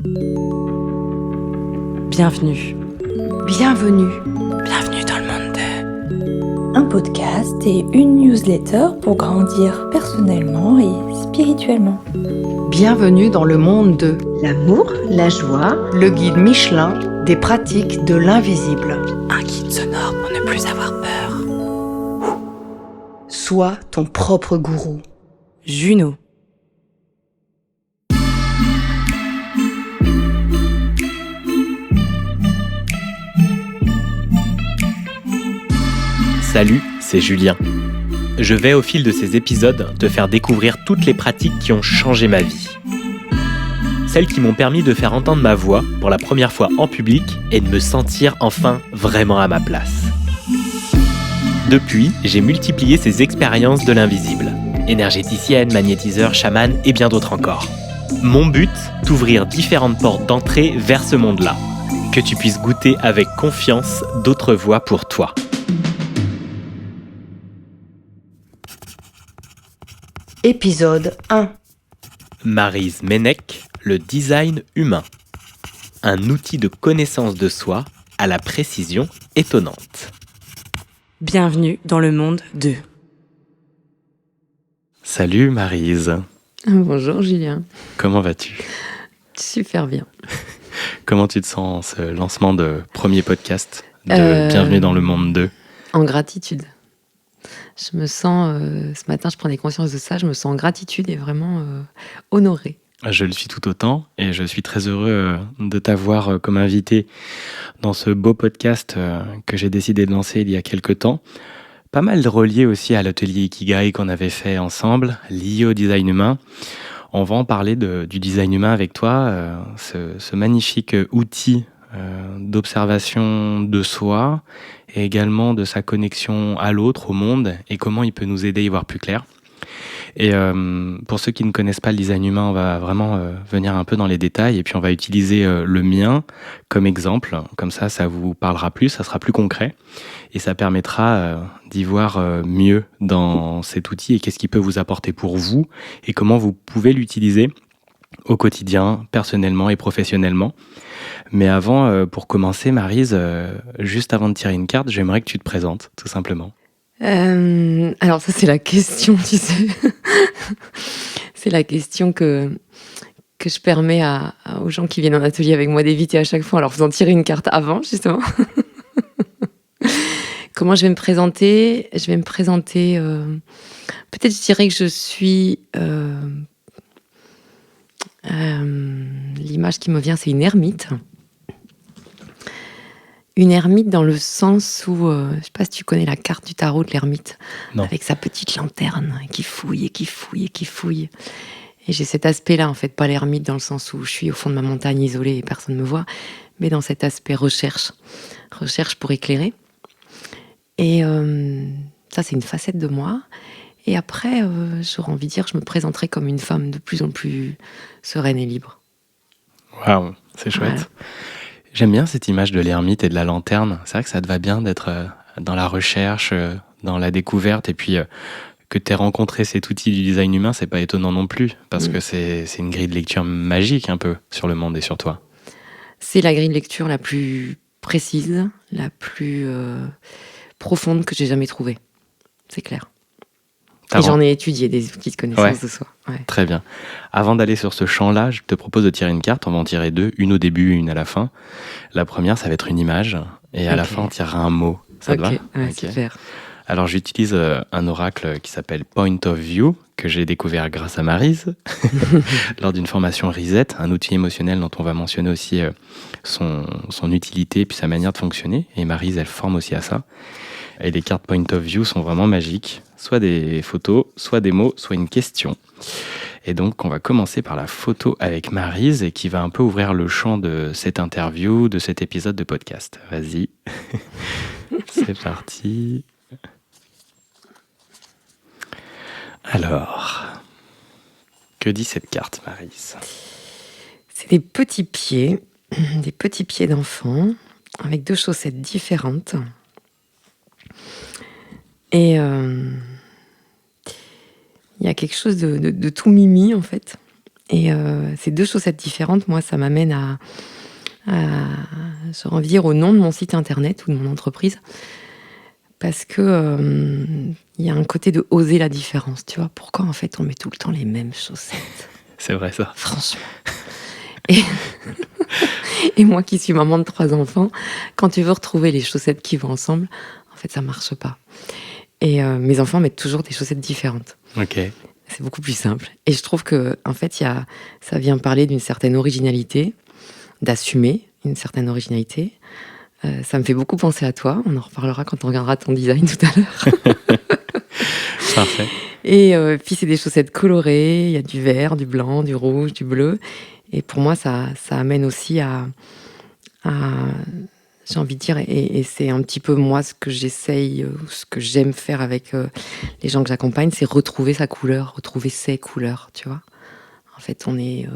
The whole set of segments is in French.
Bienvenue. Bienvenue. Bienvenue dans le monde de... Un podcast et une newsletter pour grandir personnellement et spirituellement. Bienvenue dans le monde de... L'amour, la joie, Le guide Michelin des pratiques de l'invisible. Un guide sonore pour ne plus avoir peur. Sois ton propre gourou. Juno. Salut, c'est Julien. Je vais au fil de ces épisodes te faire découvrir toutes les pratiques qui ont changé ma vie. Celles qui m'ont permis de faire entendre ma voix pour la première fois en public et de me sentir enfin vraiment à ma place. Depuis, j'ai multiplié ces expériences de l'invisible. Énergéticienne, magnétiseur, chaman et bien d'autres encore. Mon but, t'ouvrir différentes portes d'entrée vers ce monde-là. Que tu puisses goûter avec confiance d'autres voies pour toi. Épisode 1. Maryse Ménech, le design humain. Un outil de connaissance de soi à la précision étonnante. Bienvenue dans le monde de... Salut Maryse, Bonjour Julien, comment vas-tu ? super bien. Comment tu te sens en ce lancement de premier podcast de Bienvenue dans le monde 2 ? En gratitude. Je me sens, ce matin je prenais conscience de ça, je me sens en gratitude et vraiment honorée. Je le suis tout autant et je suis très heureux de t'avoir comme invité dans ce beau podcast que j'ai décidé de lancer il y a quelques temps. Pas mal relié aussi à l'atelier Ikigai qu'on avait fait ensemble, lié au design humain. On va en parler du design humain avec toi, ce magnifique outil d'observation de soi et également de sa connexion à l'autre, au monde, et comment il peut nous aider à y voir plus clair. Et pour ceux qui ne connaissent pas le design humain, on va vraiment venir un peu dans les détails et puis on va utiliser le mien comme exemple. Comme ça vous parlera plus, ça sera plus concret et ça permettra d'y voir mieux dans cet outil et qu'est-ce qu'il peut vous apporter pour vous et comment vous pouvez l'utiliser au quotidien, personnellement et professionnellement. Mais avant, pour commencer, Maryse, juste avant de tirer une carte, j'aimerais que tu te présentes, tout simplement. Alors ça c'est la question, tu sais. C'est la question que je permets aux gens qui viennent en atelier avec moi d'éviter à chaque fois en leur faisant tirer une carte avant, justement. Comment je vais me présenter ? Je vais me présenter... peut-être je dirais que je suis... l'image qui me vient, c'est une ermite. Une ermite dans le sens où, je ne sais pas si tu connais la carte du tarot de l'ermite, Non. avec sa petite lanterne qui fouille et qui fouille et qui fouille. Et j'ai cet aspect-là, en fait, pas l'ermite dans le sens où je suis au fond de ma montagne isolée et personne ne me voit, mais dans cet aspect recherche pour éclairer. Et ça, c'est une facette de moi. Et après, j'aurais envie de dire, je me présenterai comme une femme de plus en plus sereine et libre. Waouh, c'est chouette. Voilà. J'aime bien cette image de l'ermite et de la lanterne. C'est vrai que ça te va bien d'être dans la recherche, dans la découverte, et puis que tu aies rencontré cet outil du design humain, c'est pas étonnant non plus, parce que c'est une grille de lecture magique un peu sur le monde et sur toi. C'est la grille de lecture la plus précise, la plus profonde que j'ai jamais trouvée. C'est clair. Et j'en ai étudié des outils de connaissance de soi. Ouais. Très bien. Avant d'aller sur ce champ-là, je te propose de tirer une carte. On va en tirer deux, une au début et une à la fin. La première, ça va être une image. Et à la fin, on tirera un mot. Ça te va ? Ouais, super. Alors, j'utilise un oracle qui s'appelle Point of View, que j'ai découvert grâce à Maryse, lors d'une formation Reset, un outil émotionnel dont on va mentionner aussi son utilité et puis sa manière de fonctionner. Et Maryse, elle forme aussi à ça. Et les cartes Point of View sont vraiment magiques. Soit des photos, soit des mots, soit une question. Et donc, on va commencer par la photo avec Maryse et qui va un peu ouvrir le champ de cette interview, de cet épisode de podcast. Vas-y. C'est parti. Alors, que dit cette carte, Maryse ? C'est des petits pieds d'enfant avec 2 chaussettes différentes. Et il y a quelque chose de tout mimi, en fait. Et ces 2 chaussettes différentes, moi, ça m'amène à je reviens au nom de mon site internet ou de mon entreprise, parce que il y a un côté de oser la différence, tu vois. Pourquoi en fait on met tout le temps les mêmes chaussettes? C'est vrai ça. Franchement. Et, et moi qui suis maman de 3 enfants, quand tu veux retrouver les chaussettes qui vont ensemble, en fait ça marche pas. Et mes enfants mettent toujours des chaussettes différentes. Ok. C'est beaucoup plus simple. Et je trouve que en fait ça vient parler d'une certaine originalité, d'assumer une certaine originalité. Ça me fait beaucoup penser à toi. On en reparlera quand on regardera ton design tout à l'heure. Parfait. Et puis c'est des chaussettes colorées. Il y a du vert, du blanc, du rouge, du bleu. Et pour moi, ça amène aussi à j'ai envie de dire, et c'est un petit peu moi ce que j'essaye, ce que j'aime faire avec les gens que j'accompagne, c'est retrouver sa couleur, retrouver ses couleurs, tu vois. En fait, on est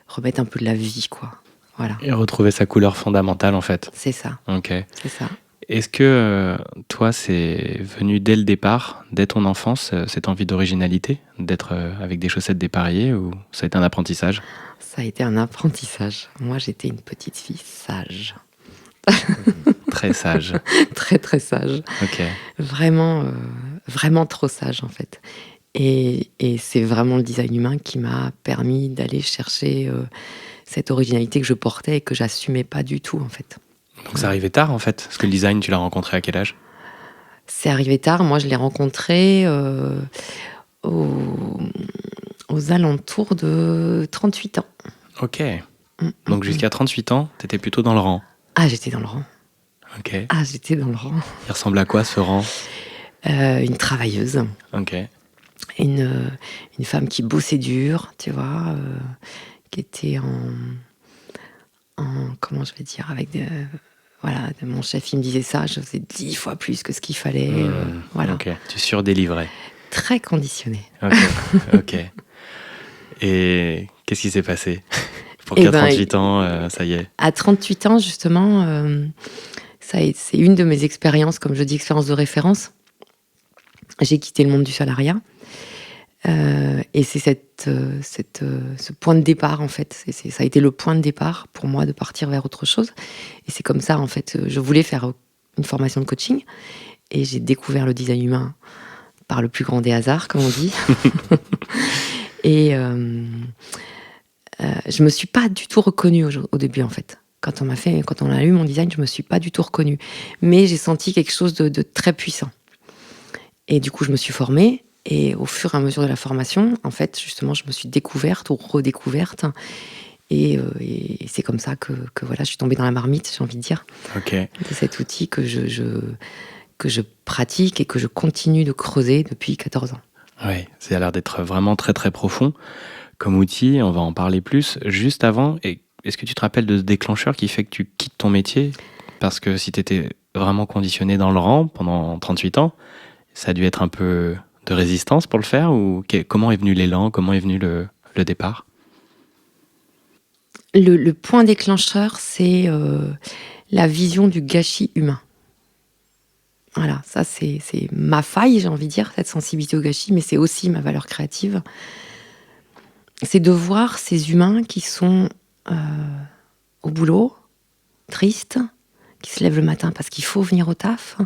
remettre un peu de la vie, quoi. Voilà. Et retrouver sa couleur fondamentale, en fait. C'est ça. Ok. C'est ça. Est-ce que toi, c'est venu dès le départ, dès ton enfance, cette envie d'originalité, d'être avec des chaussettes dépareillées, ou ça a été un apprentissage? Ça a été un apprentissage. Moi, j'étais une petite fille sage. Très sage. Très, très sage. Ok. Vraiment, vraiment trop sage, en fait. Et c'est vraiment le design humain qui m'a permis d'aller chercher cette originalité que je portais et que j'assumais pas du tout, en fait. Donc c'est arrivé tard, en fait. Parce que le design, tu l'as rencontré à quel âge? C'est arrivé tard. Moi, je l'ai rencontré aux alentours de 38 ans. Ok. Donc jusqu'à 38 ans, t'étais plutôt dans le rang. Ah, j'étais dans le rang. Ok. Ah, j'étais dans le rang. Il ressemble à quoi, ce rang? Une travailleuse. Ok. Une femme qui bossait dur, tu vois, qui était comment je vais dire, avec voilà, mon chef, il me disait ça, je faisais 10 fois plus que ce qu'il fallait. Voilà. Ok. Tu surdélivrais. Très conditionné. Ok. Ok. Et qu'est-ce qui s'est passé pour Eh qu'à ben, 38 ans, ça y est? À 38 ans, justement, c'est une de mes expériences, comme je dis, expérience de référence. J'ai quitté le monde du salariat. Et c'est ce point de départ, en fait. Ça a été le point de départ pour moi de partir vers autre chose. Et c'est comme ça, en fait. Je voulais faire une formation de coaching. Et j'ai découvert le design humain par le plus grand des hasards, comme on dit. Et je me suis pas du tout reconnue au début, en fait. Quand on a eu mon design, je me suis pas du tout reconnue. Mais j'ai senti quelque chose de très puissant. Et du coup, je me suis formée. Et au fur et à mesure de la formation, en fait, justement, je me suis découverte ou redécouverte. Et c'est comme ça que voilà, je suis tombée dans la marmite, j'ai envie de dire. Ok. De cet outil que je pratique et que je continue de creuser depuis 14 ans. Oui, ça a l'air d'être vraiment très très profond comme outil. On va en parler plus. Juste avant, est-ce que tu te rappelles de ce déclencheur qui fait que tu quittes ton métier? Parce que si tu étais vraiment conditionné dans le rang pendant 38 ans, ça a dû être un peu de résistance pour le faire, ou comment est venu l'élan, comment est venu le départ? Le point déclencheur, c'est la vision du gâchis humain. Voilà, ça c'est ma faille, j'ai envie de dire, cette sensibilité au gâchis, mais c'est aussi ma valeur créative. C'est de voir ces humains qui sont au boulot, tristes, qui se lèvent le matin parce qu'il faut venir au taf,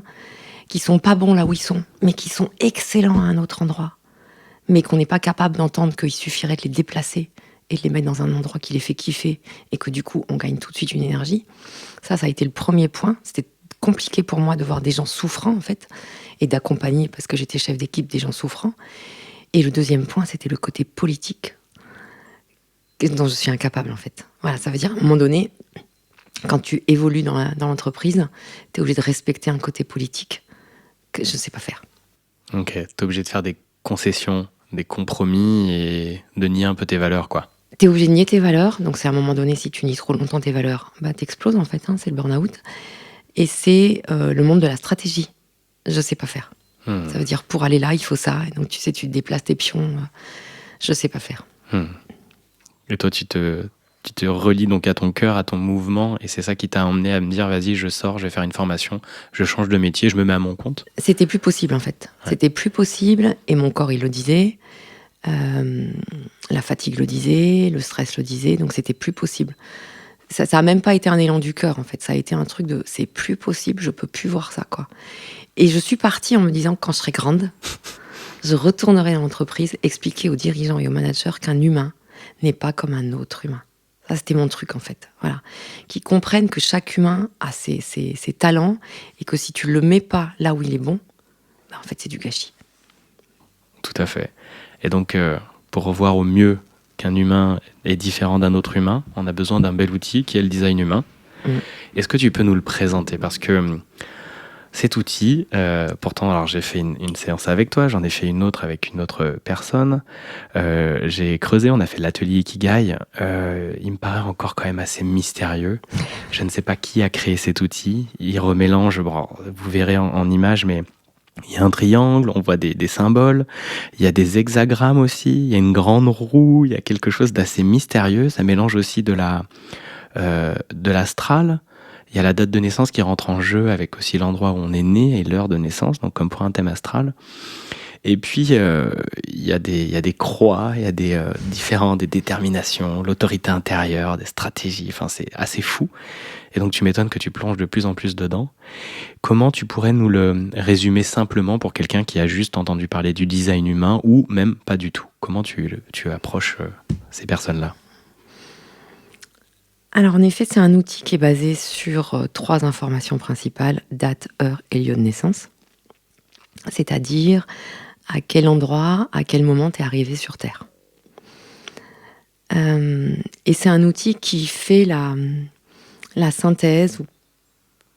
qui sont pas bons là où ils sont, mais qui sont excellents à un autre endroit, mais qu'on n'est pas capable d'entendre qu'il suffirait de les déplacer et de les mettre dans un endroit qui les fait kiffer, et que du coup, on gagne tout de suite une énergie. Ça a été le premier point. C'était compliqué pour moi de voir des gens souffrants, en fait, et d'accompagner, parce que j'étais chef d'équipe, des gens souffrants. Et le deuxième point, c'était le côté politique, dont je suis incapable, en fait. Voilà, ça veut dire, à un moment donné, quand tu évolues dans l'entreprise, tu es obligé de respecter un côté politique que je ne sais pas faire. Ok, tu es obligé de faire des concessions, des compromis et de nier un peu tes valeurs, quoi. Tu es obligé de nier tes valeurs, donc c'est à un moment donné, si tu nies trop longtemps tes valeurs, bah t'exploses en fait, c'est le burn-out. Et c'est le monde de la stratégie. Je ne sais pas faire. Ça veut dire, pour aller là, il faut ça. Et donc tu sais, tu déplaces tes pions. Je ne sais pas faire. Et toi, tu te relis donc à ton cœur, à ton mouvement, et c'est ça qui t'a emmené à me dire, vas-y, je sors, je vais faire une formation, je change de métier, je me mets à mon compte. C'était plus possible, en fait. Ouais. C'était plus possible, et mon corps, il le disait. La fatigue le disait, le stress le disait, donc c'était plus possible. Ça a même pas été un élan du cœur, en fait. Ça a été un truc de c'est plus possible, je peux plus voir ça, quoi. Et je suis partie en me disant que quand je serai grande, je retournerai dans l'entreprise expliquer aux dirigeants et aux managers qu'un humain n'est pas comme un autre humain. Ça, c'était mon truc, en fait. Voilà. Qu'ils comprennent que chaque humain a ses talents et que si tu le mets pas là où il est bon, en fait, c'est du gâchis. Tout à fait. Et donc, pour revoir au mieux qu'un humain est différent d'un autre humain, on a besoin d'un bel outil qui est le design humain. Est-ce que tu peux nous le présenter ? Parce que cet outil, pourtant, alors j'ai fait une séance avec toi, j'en ai fait une autre avec une autre personne. J'ai creusé, on a fait l'atelier Ikigai. Il me paraît encore quand même assez mystérieux. Je ne sais pas qui a créé cet outil. Il remélange, bon, vous verrez en image, mais il y a un triangle, on voit des symboles, il y a des hexagrammes aussi, il y a une grande roue, il y a quelque chose d'assez mystérieux. Ça mélange aussi de l'astral. Il y a la date de naissance qui rentre en jeu avec aussi l'endroit où on est né et l'heure de naissance, donc comme pour un thème astral. Et puis, il y a des croix, il y a des déterminations, l'autorité intérieure, des stratégies, enfin c'est assez fou. Et donc tu m'étonnes que tu plonges de plus en plus dedans. Comment tu pourrais nous le résumer simplement pour quelqu'un qui a juste entendu parler du design humain ou même pas du tout ? Comment tu approches ces personnes-là ? Alors en effet, c'est un outil qui est basé sur 3 informations principales, date, heure et lieu de naissance. C'est-à-dire à quel endroit, à quel moment tu es arrivé sur Terre. Et c'est un outil qui fait la synthèse,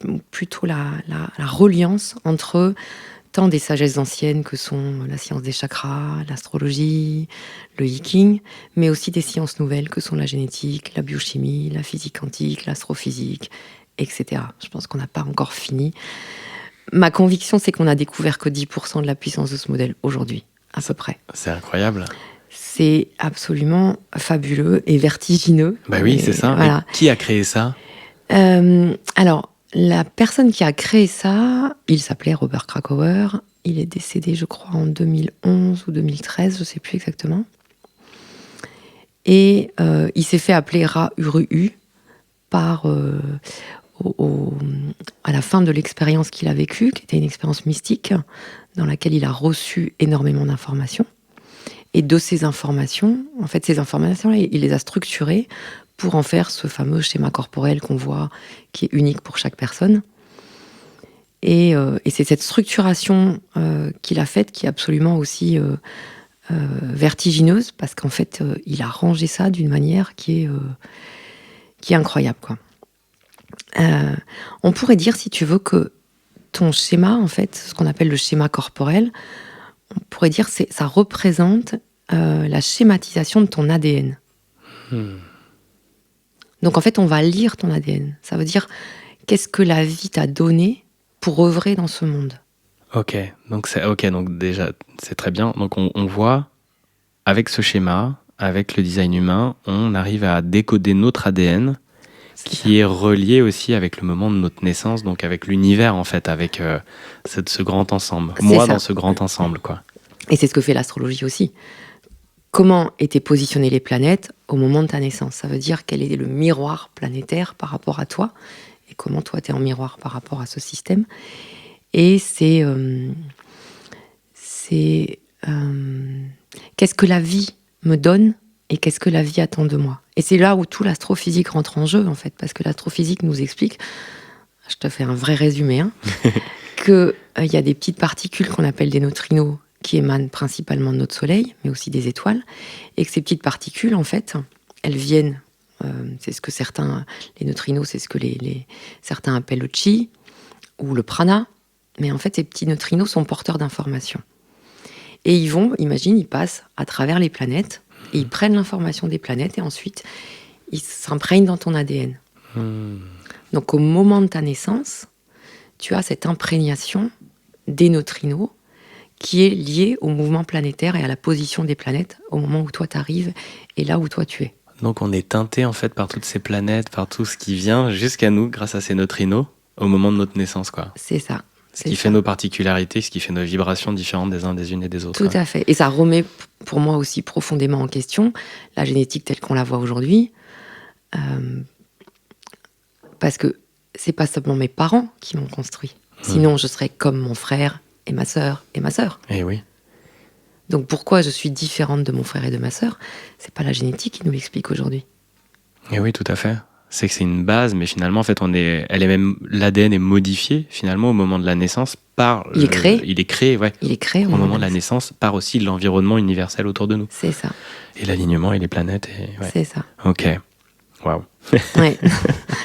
ou plutôt la reliance entre tant des sagesses anciennes que sont la science des chakras, l'astrologie, le hiking, mais aussi des sciences nouvelles que sont la génétique, la biochimie, la physique quantique, l'astrophysique, etc. Je pense qu'on n'a pas encore fini. Ma conviction, c'est qu'on n'a découvert que 10% de la puissance de ce modèle aujourd'hui, à peu près. C'est incroyable. C'est absolument fabuleux et vertigineux. Bah oui, c'est ça. Voilà. Et qui a créé ça ? Alors, la personne qui a créé ça, il s'appelait Robert Krakauer. Il est décédé, je crois, en 2011 ou 2013, je ne sais plus exactement. Et il s'est fait appeler Ra-Uru par... à la fin de l'expérience qu'il a vécue, qui était une expérience mystique, dans laquelle il a reçu énormément d'informations. Et de ces informations, en fait, ces informations-là, il les a structurées pour en faire ce fameux schéma corporel qu'on voit, qui est unique pour chaque personne. Et c'est cette structuration qu'il a faite qui est absolument aussi vertigineuse, parce qu'en fait, il a rangé ça d'une manière qui est incroyable, quoi. On pourrait dire, si tu veux, que ton schéma, en fait, ce qu'on appelle le schéma corporel, on pourrait dire que ça représente la schématisation de ton ADN. Donc, en fait, on va lire ton ADN. Ça veut dire, qu'est-ce que la vie t'a donné pour œuvrer dans ce monde. Ok, donc déjà, c'est très bien. Donc, on voit, avec ce schéma, avec le design humain, on arrive à décoder notre ADN, qui est relié aussi avec le moment de notre naissance, donc avec l'univers, en fait, avec ce grand ensemble. Moi, dans ce grand ensemble, quoi. Et c'est ce que fait l'astrologie aussi. Comment étaient positionnées les planètes au moment de ta naissance ? Ça veut dire quel est le miroir planétaire par rapport à toi, et comment toi, tu es en miroir par rapport à ce système. Et c'est qu'est-ce que la vie me donne et qu'est-ce que la vie attend de moi. Et c'est là où tout l'astrophysique rentre en jeu, en fait, parce que l'astrophysique nous explique, je te fais un vrai résumé, qu'il y a des petites particules qu'on appelle des neutrinos qui émanent principalement de notre Soleil, mais aussi des étoiles, et que ces petites particules, en fait, elles viennent, c'est ce que les neutrinos, c'est ce que certains appellent le chi ou le prana, mais en fait, ces petits neutrinos sont porteurs d'informations. Et ils passent à travers les planètes, et ils prennent l'information des planètes, et ensuite, ils s'imprègnent dans ton ADN. Donc, au moment de ta naissance, tu as cette imprégnation des neutrinos qui est liée au mouvement planétaire et à la position des planètes au moment où toi t'arrives et là où toi tu es. Donc, on est teinté, en fait, par toutes ces planètes, par tout ce qui vient jusqu'à nous grâce à ces neutrinos au moment de notre naissance, quoi. C'est ça. Ce qui fait nos particularités, ce qui fait nos vibrations différentes des uns des unes et des autres. Tout à fait. Et ça remet pour moi aussi profondément en question la génétique telle qu'on la voit aujourd'hui. Parce que c'est pas seulement mes parents qui m'ont construit. Sinon, je serais comme mon frère et ma sœur et ma sœur. Et oui. Donc pourquoi je suis différente de mon frère et de ma sœur? C'est pas la génétique qui nous l'explique aujourd'hui. Et oui, tout à fait. C'est que c'est une base, mais finalement, en fait, l'ADN est modifié finalement au moment de la naissance par. Il est créé. Il est créé, ouais. Il est créé au moment de la naissance par aussi l'environnement universel autour de nous. C'est ça. Et l'alignement et les planètes. Ouais. C'est ça. Ok. Waouh. Ouais.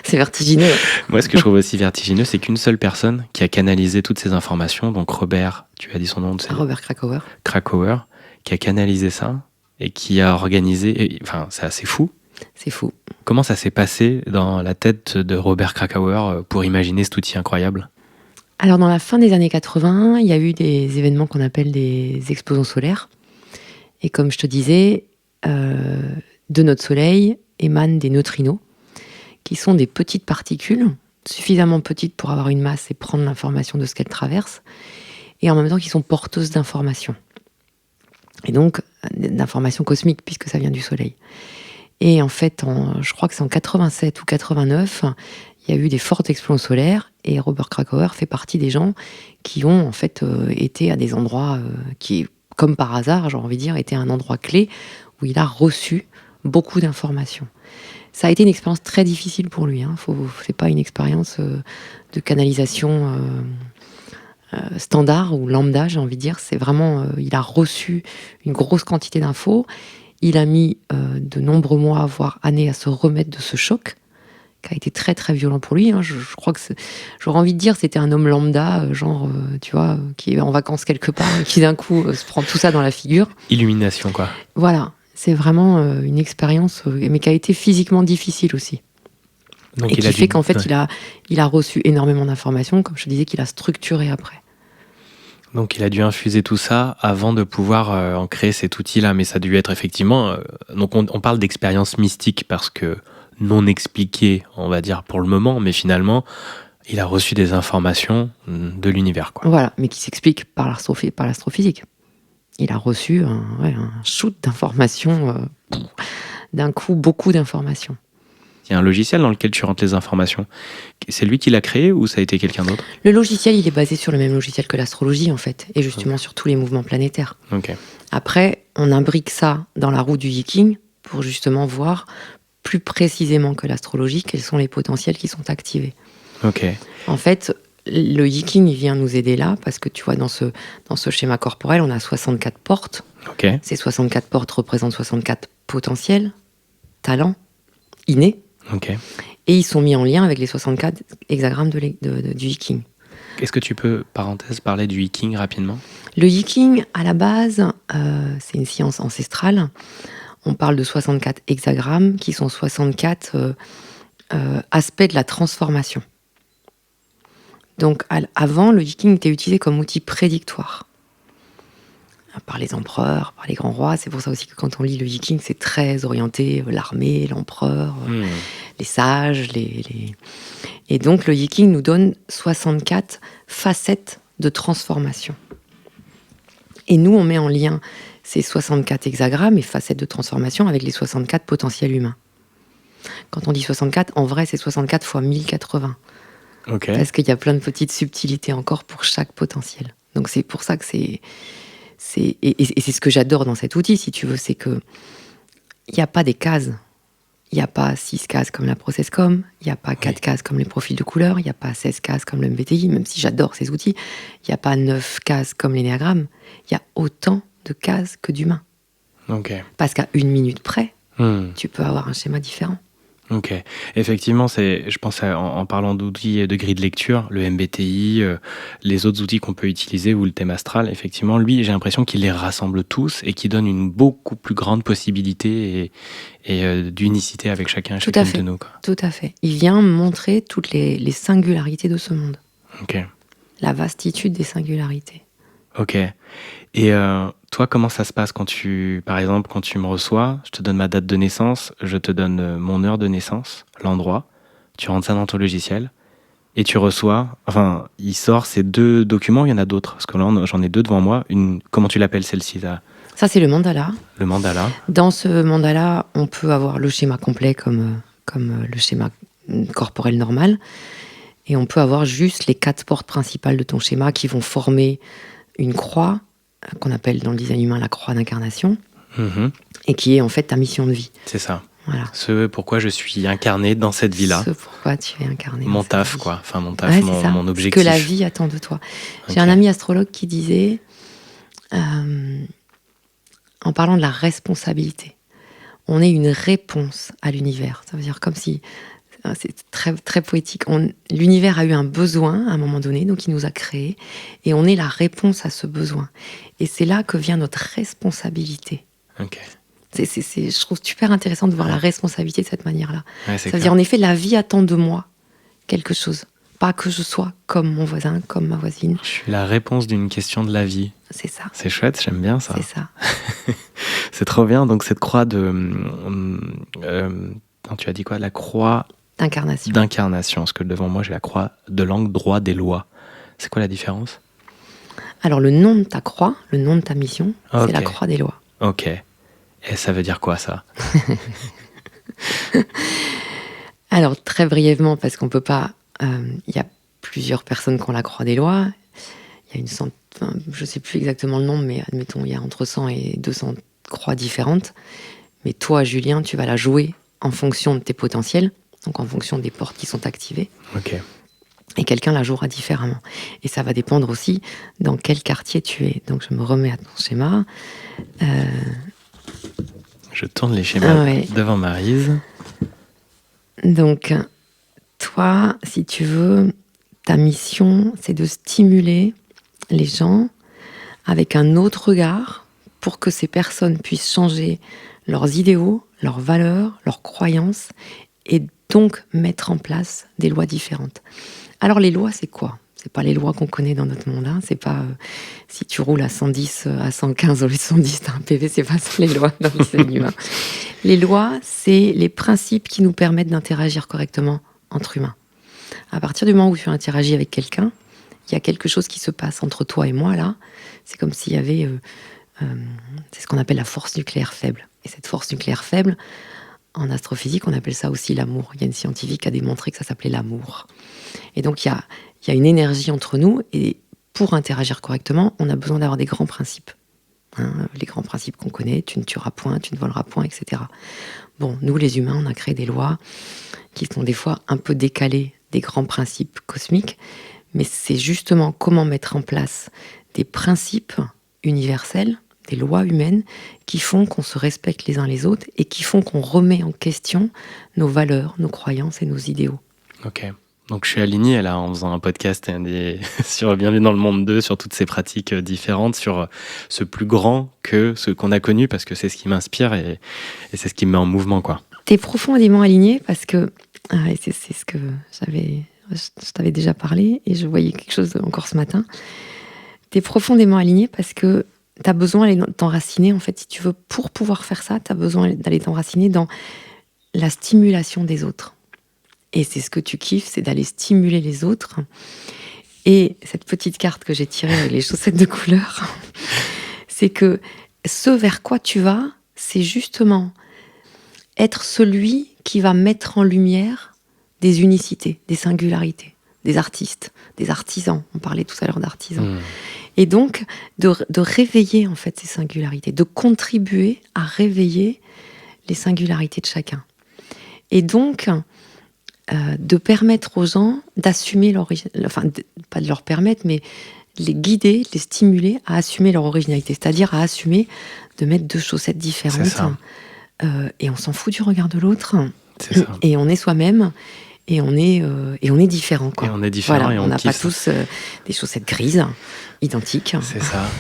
C'est vertigineux. Moi, ce que je trouve aussi vertigineux, c'est qu'une seule personne qui a canalisé toutes ces informations, donc Robert, tu as dit son nom, Robert Krakauer. Krakauer, qui a canalisé ça et qui a organisé. Enfin, c'est assez fou. C'est fou. Comment ça s'est passé dans la tête de Robert Krakauer pour imaginer cet outil incroyable? Alors, dans la fin des années 80, il y a eu des événements qu'on appelle des explosions solaires. Et comme je te disais, de notre Soleil émanent des neutrinos, qui sont des petites particules, suffisamment petites pour avoir une masse et prendre l'information de ce qu'elles traversent, et en même temps qui sont porteuses d'informations. Et donc, d'informations cosmiques, puisque ça vient du Soleil. Et en fait, je crois que c'est en 87 ou 89, il y a eu des fortes explosions solaires, et Robert Krakauer fait partie des gens qui ont en fait été à des endroits qui, comme par hasard, j'ai envie de dire, étaient un endroit clé où il a reçu beaucoup d'informations. Ça a été une expérience très difficile pour lui. C'est pas une expérience de canalisation standard ou lambda, j'ai envie de dire. C'est vraiment, il a reçu une grosse quantité d'infos. Il a mis de nombreux mois, voire années, à se remettre de ce choc, qui a été très très violent pour lui. Je crois que j'aurais envie de dire c'était un homme lambda, tu vois, qui est en vacances quelque part et qui d'un coup se prend tout ça dans la figure. Illumination, quoi. Voilà, c'est vraiment une expérience, mais qui a été physiquement difficile aussi. Donc et qui fait qu'en fait, il a reçu énormément d'informations, comme je te disais, qu'il a structuré après. Donc il a dû infuser tout ça avant de pouvoir en créer cet outil-là. Mais ça a dû être effectivement... donc on parle d'expérience mystique parce que non expliquée, on va dire, pour le moment. Mais finalement, il a reçu des informations de l'univers, quoi. Voilà, mais qui s'explique par l'astrophysique. Il a reçu un shoot d'informations, d'un coup, beaucoup d'informations. Il y a un logiciel dans lequel tu rentres les informations. C'est lui qui l'a créé ou ça a été quelqu'un d'autre? Le logiciel, il est basé sur le même logiciel que l'astrologie, en fait, et justement sur tous les mouvements planétaires. Okay. Après, on imbrique ça dans la roue du Yiking pour justement voir plus précisément que l'astrologie quels sont les potentiels qui sont activés. Okay. En fait, le Yiking, il vient nous aider là, parce que tu vois, dans ce schéma corporel, on a 64 portes. Okay. Ces 64 portes représentent 64 potentiels, talents, innés. Okay. Et ils sont mis en lien avec les 64 hexagrammes du Yiking. Est-ce que tu peux, parenthèse, parler du Yiking rapidement? Le Yiking, à la base, c'est une science ancestrale. On parle de 64 hexagrammes qui sont 64 aspects de la transformation. Donc avant, le Yiking était utilisé comme outil prédictoire par les empereurs, par les grands rois. C'est pour ça aussi que quand on lit le Yiking, c'est très orienté l'armée, l'empereur, les sages. Et donc le Yiking nous donne 64 facettes de transformation. Et nous, on met en lien ces 64 hexagrammes et facettes de transformation avec les 64 potentiels humains. Quand on dit 64, en vrai, c'est 64 fois 1080. Okay. Parce qu'il y a plein de petites subtilités encore pour chaque potentiel. Donc c'est pour ça que et c'est ce que j'adore dans cet outil, si tu veux, c'est que il n'y a pas des cases. Il n'y a pas 6 cases comme la Processcom, il n'y a pas 4 cases comme les profils de couleurs, il n'y a pas 16 cases comme le MBTI, même si j'adore ces outils. Il n'y a pas 9 cases comme l'énéagramme. Il y a autant de cases que d'humains. Okay. Parce qu'à 1 minute près, tu peux avoir un schéma différent. Ok. Effectivement, je pense en parlant d'outils de grille de lecture, le MBTI, les autres outils qu'on peut utiliser ou le thème astral, effectivement, lui, j'ai l'impression qu'il les rassemble tous et qu'il donne une beaucoup plus grande possibilité et d'unicité avec chacun et chacune de nous. Quoi. Tout à fait. Il vient montrer toutes les singularités de ce monde. Ok. La vastitude des singularités. Ok. Et toi, comment ça se passe par exemple, quand tu me reçois, je te donne ma date de naissance, je te donne mon heure de naissance, l'endroit, tu rentres ça dans ton logiciel, Et tu reçois, enfin, il sort ces 2 documents, il y en a d'autres, parce que là, j'en ai 2 devant moi. Comment tu l'appelles celle-ci, là? Ça, c'est le mandala. Le mandala. Dans ce mandala, on peut avoir le schéma complet comme le schéma corporel normal. Et on peut avoir juste les 4 portes principales de ton schéma qui vont former une croix, qu'on appelle dans le design humain la croix d'incarnation, et qui est en fait ta mission de vie. C'est ça. Voilà. Ce pourquoi je suis incarné dans cette vie-là. Ce pourquoi tu es incarné. Mon taf, quoi. Enfin, mon taf, Ouais, mon objectif. Ce que la vie attend de toi. Okay. J'ai un ami astrologue qui disait, en parlant de la responsabilité, on est une réponse à l'univers. Ça veut dire comme si, c'est très, très poétique, l'univers a eu un besoin à un moment donné, donc il nous a créés, et on est la réponse à ce besoin. Et c'est là que vient notre responsabilité. Ok. Je trouve super intéressant de voir la responsabilité de cette manière-là. Ouais, ça veut dire, en effet, la vie attend de moi quelque chose. Pas que je sois comme mon voisin, comme ma voisine. Je suis la réponse d'une question de la vie. C'est ça. C'est chouette, j'aime bien ça. C'est ça. C'est trop bien. Donc cette croix de... tu as dit quoi? La croix... D'incarnation. Parce que devant moi, j'ai la croix de l'angle droit des lois. C'est quoi la différence? Alors le nom de ta croix, le nom de ta mission, c'est la croix des lois. Ok. Et ça veut dire quoi, ça? Alors, très brièvement, parce qu'on peut pas... Il y a plusieurs personnes qui ont la croix des lois. Il y a je ne sais plus exactement le nombre, mais admettons, il y a entre 100 et 200 croix différentes. Mais toi, Julien, tu vas la jouer en fonction de tes potentiels, donc en fonction des portes qui sont activées. Ok. Et quelqu'un la jouera différemment. Et ça va dépendre aussi dans quel quartier tu es. Donc, je me remets à ton schéma. Je tourne les schémas devant Maryse. Donc, toi, si tu veux, ta mission, c'est de stimuler les gens avec un autre regard pour que ces personnes puissent changer leurs idéaux, leurs valeurs, leurs croyances et donc mettre en place des lois différentes. Alors, les lois, c'est quoi? C'est pas les lois qu'on connaît dans notre monde. Hein. C'est pas si tu roules à 110, à 115 au lieu de 110, t'as un PV, c'est pas ça les lois dans le design humain. Les lois, c'est les principes qui nous permettent d'interagir correctement entre humains. À partir du moment où tu interagis avec quelqu'un, il y a quelque chose qui se passe entre toi et moi, là. C'est comme s'il y avait... c'est ce qu'on appelle la force nucléaire faible. Et cette force nucléaire faible, en astrophysique, on appelle ça aussi l'amour. Il y a une scientifique qui a démontré que ça s'appelait l'amour. Et donc, il y a une énergie entre nous, et pour interagir correctement, on a besoin d'avoir des grands principes. Hein, les grands principes qu'on connaît, tu ne tueras point, tu ne voleras point, etc. Bon, nous les humains, on a créé des lois qui sont des fois un peu décalées des grands principes cosmiques, mais c'est justement comment mettre en place des principes universels, des lois humaines, qui font qu'on se respecte les uns les autres et qui font qu'on remet en question nos valeurs, nos croyances et nos idéaux. Ok. Donc je suis aligné là en faisant un podcast sur Bienvenue dans le monde 2, sur toutes ces pratiques différentes, sur ce plus grand que ce qu'on a connu, parce que c'est ce qui m'inspire et c'est ce qui me met en mouvement, quoi. T'es profondément aligné parce que, et c'est ce que je t'avais déjà parlé et je voyais quelque chose encore ce matin. T'es profondément aligné parce que t'as besoin d'aller t'enraciner, en fait, si tu veux, pour pouvoir faire ça, t'as besoin d'aller t'enraciner dans la stimulation des autres. Et c'est ce que tu kiffes, c'est d'aller stimuler les autres. Et cette petite carte que j'ai tirée avec les chaussettes de couleur, c'est que ce vers quoi tu vas, c'est justement être celui qui va mettre en lumière des unicités, des singularités, des artistes, des artisans. On parlait tout à l'heure d'artisans. Et donc, de réveiller en fait ces singularités, de contribuer à réveiller les singularités de chacun. Et donc... de permettre aux gens d'assumer leur pas de leur permettre, mais les guider, les stimuler à assumer leur originalité, c'est-à-dire à assumer de mettre 2 chaussettes différentes. Et on s'en fout du regard de l'autre. C'est ça. Et on est soi-même. Et on est différent, quoi. Et on est différent, voilà, et on n'a pas tous des chaussettes grises identiques. C'est ça.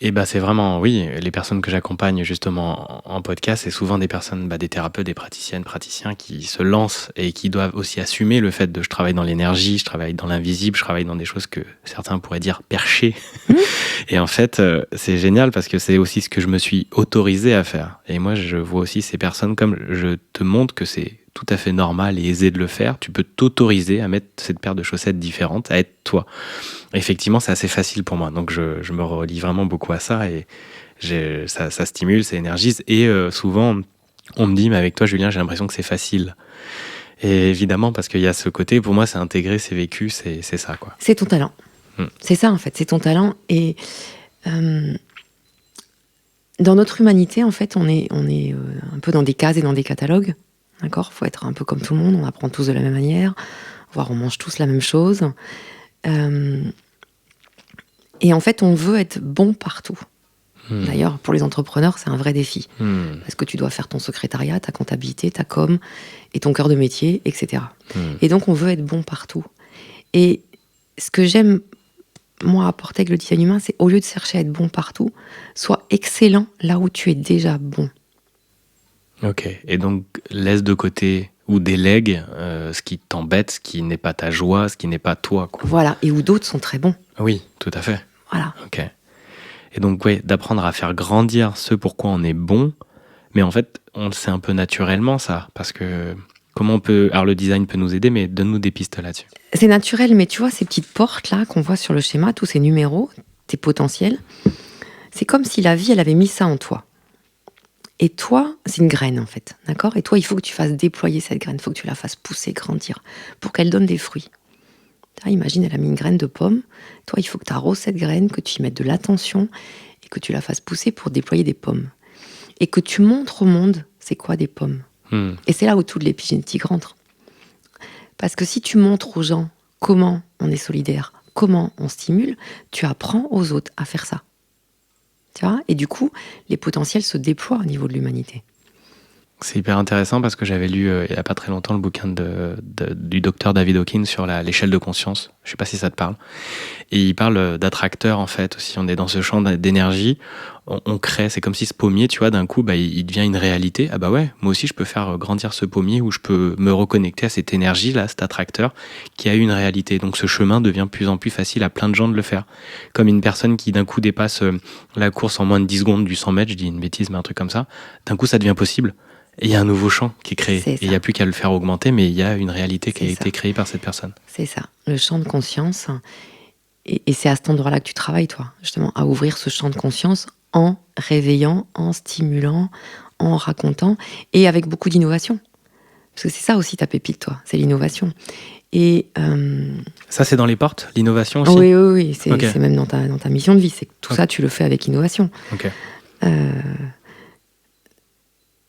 Et bah c'est vraiment, oui, les personnes que j'accompagne justement en podcast, c'est souvent des personnes, des thérapeutes, des praticiennes, praticiens qui se lancent et qui doivent aussi assumer le fait de je travaille dans l'énergie, je travaille dans l'invisible, je travaille dans des choses que certains pourraient dire perchées. Et en fait, c'est génial parce que c'est aussi ce que je me suis autorisé à faire. Et moi, je vois aussi ces personnes comme je te montre que c'est tout à fait normal et aisé de le faire. Tu peux t'autoriser à mettre cette paire de chaussettes différente, à être toi. Effectivement, c'est assez facile pour moi. Donc, je me relie vraiment beaucoup à ça et ça stimule, ça énergise. Et souvent, on me dit, mais avec toi, Julien, j'ai l'impression que c'est facile. Et évidemment, parce qu'il y a ce côté, pour moi, c'est intégrer, c'est vécu, c'est ça, quoi. C'est ton talent. C'est ça, en fait, c'est ton talent. Et dans notre humanité, en fait, on est un peu dans des cases et dans des catalogues. D'accord ? Faut être un peu comme tout le monde, on apprend tous de la même manière, voire on mange tous la même chose. Et en fait, on veut être bon partout. D'ailleurs, pour les entrepreneurs, c'est un vrai défi. Parce que tu dois faire ton secrétariat, ta comptabilité, ta com, et ton cœur de métier, etc. Et donc, on veut être bon partout. Et ce que j'aime, moi, apporter avec le design humain, c'est au lieu de chercher à être bon partout, sois excellent là où tu es déjà bon. Ok, et donc laisse de côté ou délègue ce qui t'embête, ce qui n'est pas ta joie, ce qui n'est pas toi, quoi. Voilà, et où d'autres sont très bons. Oui, tout à fait. Voilà. Ok. Et donc, ouais, d'apprendre à faire grandir ce pourquoi on est bon, mais en fait, on le sait un peu naturellement, ça, parce que comment on peut... Alors, le design peut nous aider, mais donne-nous des pistes là-dessus. C'est naturel, mais tu vois, ces petites portes-là qu'on voit sur le schéma, tous ces numéros, tes potentiels, c'est comme si la vie, elle avait mis ça en toi. Et toi, c'est une graine, en fait, d'accord ? Et toi, il faut que tu fasses déployer cette graine, il faut que tu la fasses pousser, grandir, pour qu'elle donne des fruits. Imagine, elle a mis une graine de pomme. Toi, il faut que tu arroses cette graine, que tu y mettes de l'attention et que tu la fasses pousser pour déployer des pommes. Et que tu montres au monde c'est quoi des pommes. Et c'est là où toute l'épigénétique rentre. Parce que si tu montres aux gens comment on est solidaire, comment on stimule, tu apprends aux autres à faire ça. Tu vois ? Et du coup, les potentiels se déploient au niveau de l'humanité. C'est hyper intéressant parce que j'avais lu il n'y a pas très longtemps le bouquin du docteur David Hawkins sur l'échelle de conscience. Je ne sais pas si ça te parle. Et il parle d'attracteurs, en fait, aussi. On est dans ce champ d'énergie. On crée, c'est comme si ce pommier, tu vois, d'un coup, il devient une réalité. Ah bah ouais, moi aussi, je peux faire grandir ce pommier où je peux me reconnecter à cette énergie-là, cet attracteur qui a une réalité. Donc ce chemin devient de plus en plus facile à plein de gens de le faire. Comme une personne qui d'un coup dépasse la course en moins de 10 secondes du 100 mètres, je dis une bêtise, mais un truc comme ça, d'un coup, ça devient possible. Et il y a un nouveau champ qui est créé. Et il n'y a plus qu'à le faire augmenter, mais il y a une réalité qui a été créée par cette personne. C'est ça, le champ de conscience. Et c'est à cet endroit-là que tu travailles, toi, justement, à ouvrir ce champ de conscience en réveillant, en stimulant, en racontant, et avec beaucoup d'innovation. Parce que c'est ça aussi ta pépite, toi, c'est l'innovation. Et ça, c'est dans les portes, l'innovation aussi ? Oui, c'est même dans ta mission de vie. C'est que tout ça, tu le fais avec innovation. Ok.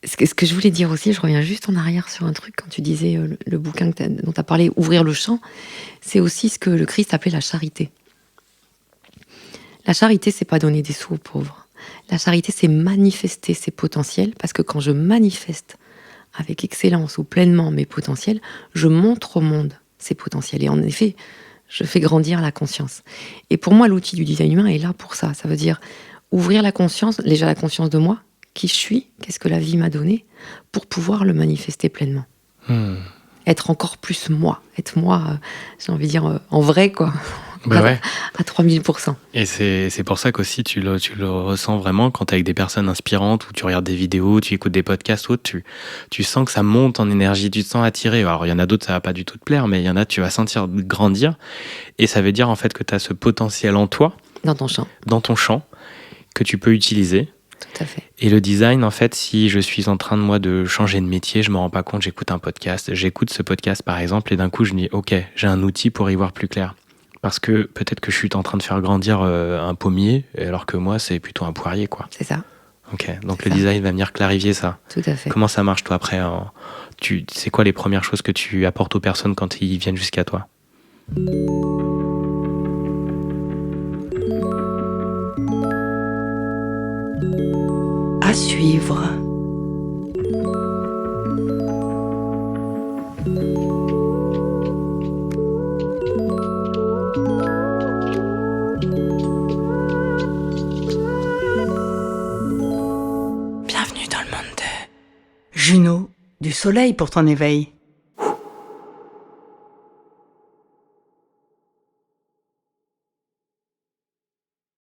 Ce que je voulais dire aussi, je reviens juste en arrière sur un truc, quand tu disais le bouquin dont tu as parlé, Ouvrir le champ, c'est aussi ce que le Christ appelait la charité. La charité, c'est pas donner des sous aux pauvres. La charité, c'est manifester ses potentiels, parce que quand je manifeste avec excellence ou pleinement mes potentiels, je montre au monde ces potentiels. Et en effet, je fais grandir la conscience. Et pour moi, l'outil du design humain est là pour ça. Ça veut dire ouvrir la conscience, déjà la conscience de moi, qui je suis, qu'est-ce que la vie m'a donné, pour pouvoir le manifester pleinement. Être encore plus moi. Être moi, j'ai envie de dire, en vrai, quoi. Ouais. À 3000%. Et c'est pour ça qu'aussi tu le ressens vraiment quand tu es avec des personnes inspirantes, ou tu regardes des vidéos, tu écoutes des podcasts, ou tu sens que ça monte en énergie, tu te sens attiré. Alors il y en a d'autres, ça va pas du tout te plaire, mais il y en a, tu vas sentir grandir. Et ça veut dire en fait que tu as ce potentiel en toi, dans ton champ, que tu peux utiliser. Tout à fait. Et le design, en fait, si je suis en train de changer de métier, je me rends pas compte, j'écoute un podcast, j'écoute ce podcast par exemple, et d'un coup je me dis ok, j'ai un outil pour y voir plus clair. Parce que peut-être que je suis en train de faire grandir un pommier, alors que moi c'est plutôt un poirier, quoi. C'est ça. Ok, donc le design va venir clarifier ça. Tout à fait. Comment ça marche toi après c'est quoi les premières choses que tu apportes aux personnes quand ils viennent jusqu'à toi ? À suivre. Bienvenue dans le monde de Juno, du soleil pour ton éveil.